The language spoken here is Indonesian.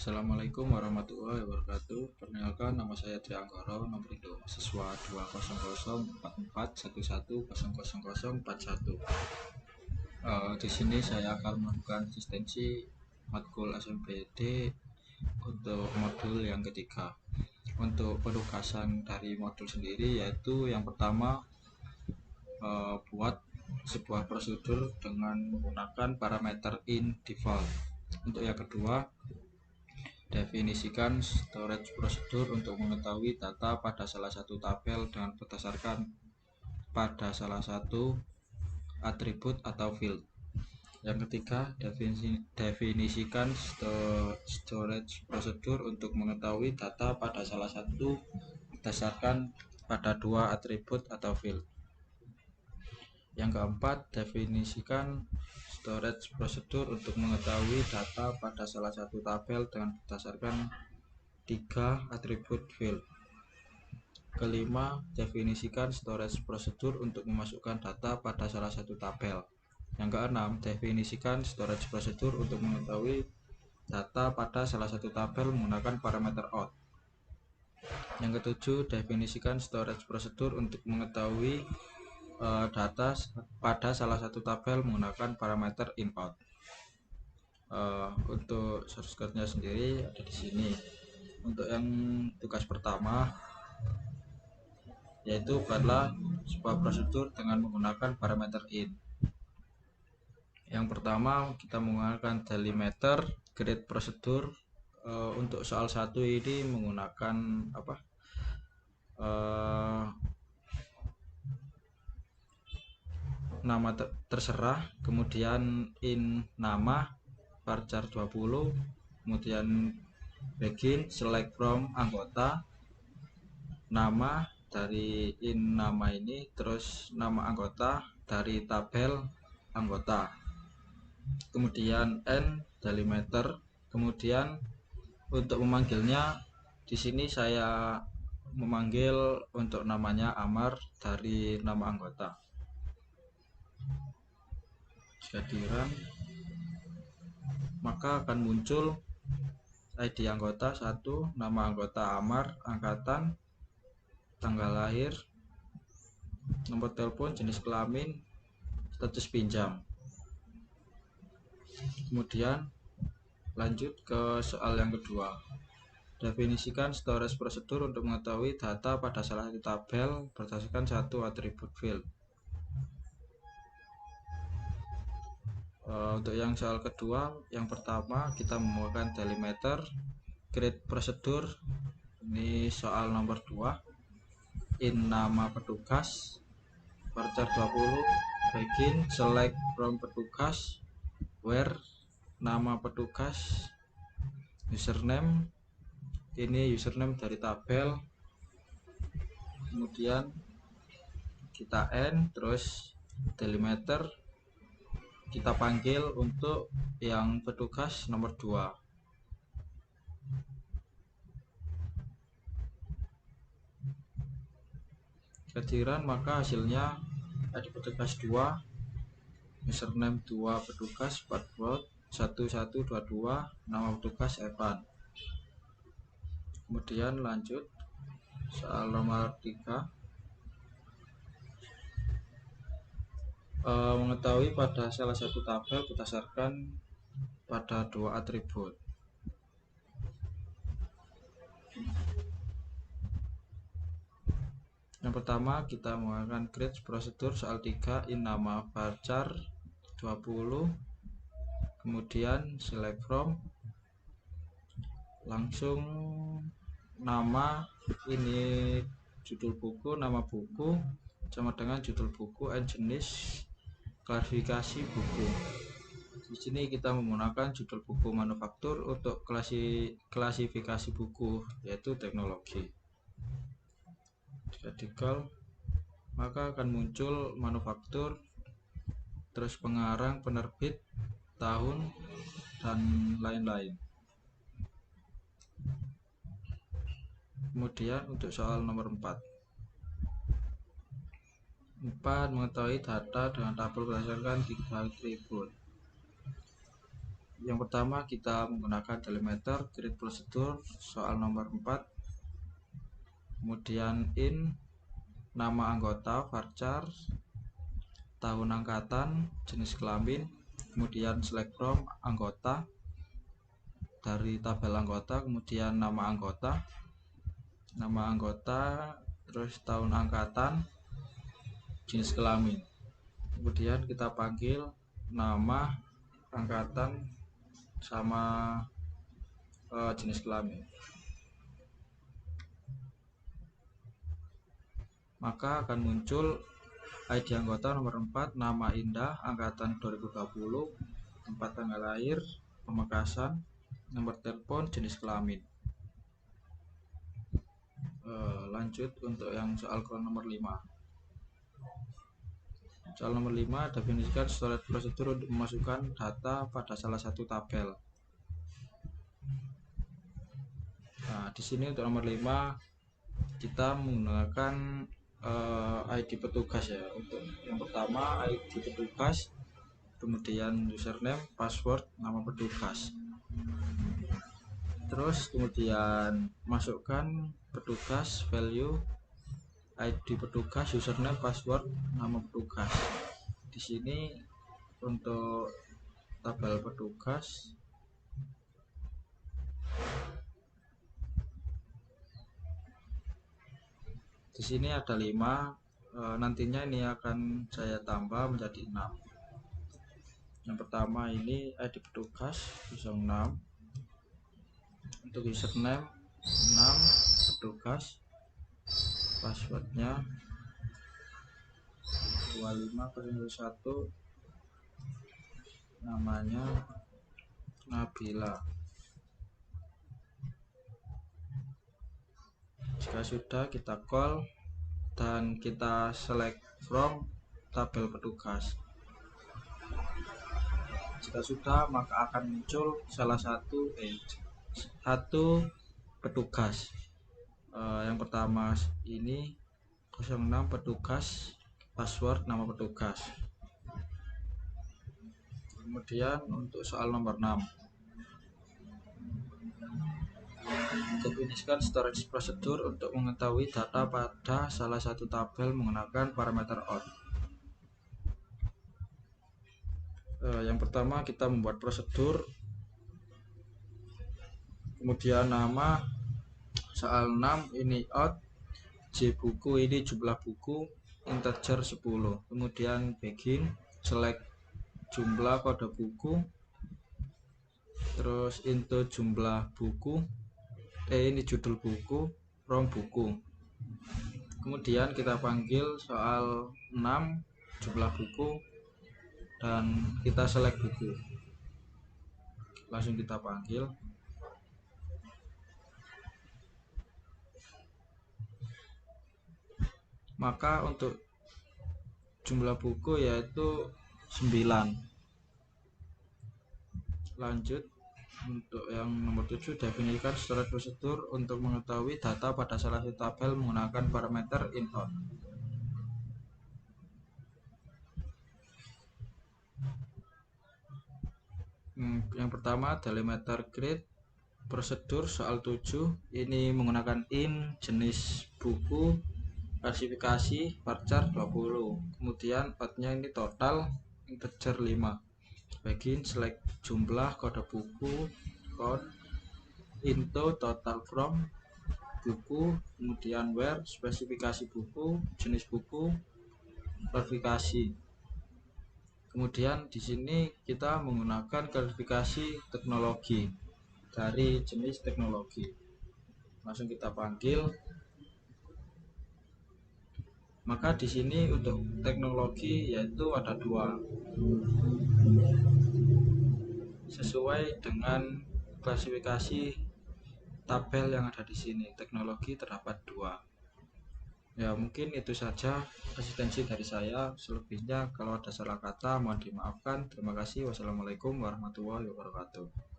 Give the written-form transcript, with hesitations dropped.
Assalamualaikum warahmatullahi wabarakatuh. Perkenalkan, nama saya Trianggoro, nomor induk siswa 20044110041. Di sini saya akan melakukan asistensi matkul SMPD untuk modul yang ketiga. Untuk penugasan dari modul sendiri yaitu yang pertama, buat sebuah prosedur dengan menggunakan parameter in default. Untuk yang kedua, definisikan storage prosedur untuk mengetahui data pada salah satu tabel dengan berdasarkan pada salah satu atribut atau field. Yang ketiga, definisikan storage prosedur untuk mengetahui data pada salah satu berdasarkan pada dua atribut atau field. Yang keempat, definisikan storage prosedur untuk mengetahui data pada salah satu tabel dengan berdasarkan tiga atribut field. Kelima, definisikan storage prosedur untuk memasukkan data pada salah satu tabel. Yang keenam, definisikan storage prosedur untuk mengetahui data pada salah satu tabel menggunakan parameter out. Yang ketujuh, definisikan storage prosedur untuk mengetahui data pada salah satu tabel menggunakan parameter in out. Untuk shortcutnya sendiri ada di sini. Untuk yang tugas pertama yaitu adalah sebuah prosedur dengan menggunakan parameter in. Yang pertama kita menggunakan delimiter create prosedur. Untuk soal 1 ini menggunakan nama terserah, kemudian in nama varchar 20, kemudian begin select from anggota, nama dari in nama ini, terus nama anggota dari tabel anggota, kemudian n delimiter. Kemudian untuk memanggilnya di sini saya memanggil untuk namanya Amar dari nama anggota. Jika di run, maka akan muncul ID anggota 1, nama anggota Amar, angkatan, tanggal lahir, nomor telepon, jenis kelamin, status pinjam. Kemudian lanjut ke soal yang kedua. Definisikan storage prosedur untuk mengetahui data pada salah satu tabel berdasarkan satu atribut field. Untuk yang soal kedua, yang pertama kita menggunakan delimiter create prosedur. Ini soal nomor 2. In nama petugas varchar 20, begin select from petugas, where nama petugas, username, ini username dari tabel, kemudian kita n, terus delimiter kita panggil untuk yang petugas nomor 2. Kehadiran maka hasilnya ada petugas 2, username 2 petugas, password 1122, nama petugas Evan. Kemudian lanjut soal nomor 3. Mengetahui pada salah satu tabel berdasarkan pada dua atribut. Yang pertama kita menggunakan create prosedur soal 3, in nama varchar 20, kemudian select from, langsung nama ini judul buku, nama buku sama dengan judul buku, dan jenis klasifikasi buku. Di sini kita menggunakan judul buku manufaktur, untuk klasifikasi buku yaitu teknologi. Jika di call maka akan muncul manufaktur, terus pengarang, penerbit, tahun, dan lain-lain. Kemudian untuk soal nomor 4, mengetahui data dengan tabel berdasarkan 3 atribut. Yang pertama kita menggunakan delimiter create prosedur soal nomor 4, kemudian in nama anggota varchar, tahun angkatan, jenis kelamin, kemudian select from anggota dari tabel anggota, kemudian nama anggota, terus tahun angkatan, jenis kelamin. Kemudian kita panggil nama, angkatan, sama jenis kelamin. Maka akan muncul ID anggota nomor 4, nama Indah, angkatan 2020, tempat tanggal lahir Pamekasan, nomor telepon, jenis kelamin. Lanjut untuk yang soal nomor 5. Soal nomor 5, definisikan storage prosedur untuk memasukkan data pada salah satu tabel. Nah, di sini untuk nomor 5 kita menggunakan ID petugas ya. Untuk yang pertama ID petugas, kemudian username, password, nama petugas. Terus kemudian masukkan petugas, value, ID petugas, username, password, nama petugas. Di sini untuk tabel petugas di sini ada 5, nantinya ini akan saya tambah menjadi 6. Yang pertama ini ID petugas 06, untuk username 6 petugas, passwordnya 25001, namanya Nabila. Jika sudah, kita call dan kita select from tabel petugas. Jika sudah, maka akan muncul salah satu petugas. Yang pertama ini 06 petugas, password, nama petugas. Kemudian untuk soal nomor 6, definisikan storage prosedur untuk mengetahui data pada salah satu tabel menggunakan parameter out. Yang pertama kita membuat prosedur, kemudian nama, soal 6 ini out, J buku ini jumlah buku, integer 10, kemudian begin, select jumlah kode buku, terus into jumlah buku, ini judul buku, from buku. Kemudian kita panggil soal 6 jumlah buku dan kita select buku. Langsung kita panggil. Maka untuk jumlah buku yaitu 9. Lanjut untuk yang nomor 7, definisikan storage prosedur untuk mengetahui data pada salah satu tabel menggunakan parameter in out. Yang pertama delimiter create prosedur soal 7, ini menggunakan in, jenis buku, klasifikasi varchar 20, kemudian outnya ini total, integer 5, begin select jumlah kode buku, code, into total from buku, kemudian where spesifikasi buku, jenis buku, klasifikasi. Kemudian di sini kita menggunakan klasifikasi teknologi dari jenis teknologi. Langsung kita panggil. Maka di sini untuk teknologi yaitu ada 2, sesuai dengan klasifikasi tabel yang ada di sini. Teknologi terdapat 2. Ya, mungkin itu saja asistensi dari saya. Selebihnya kalau ada salah kata mohon dimaafkan. Terima kasih. Wassalamualaikum warahmatullahi wabarakatuh.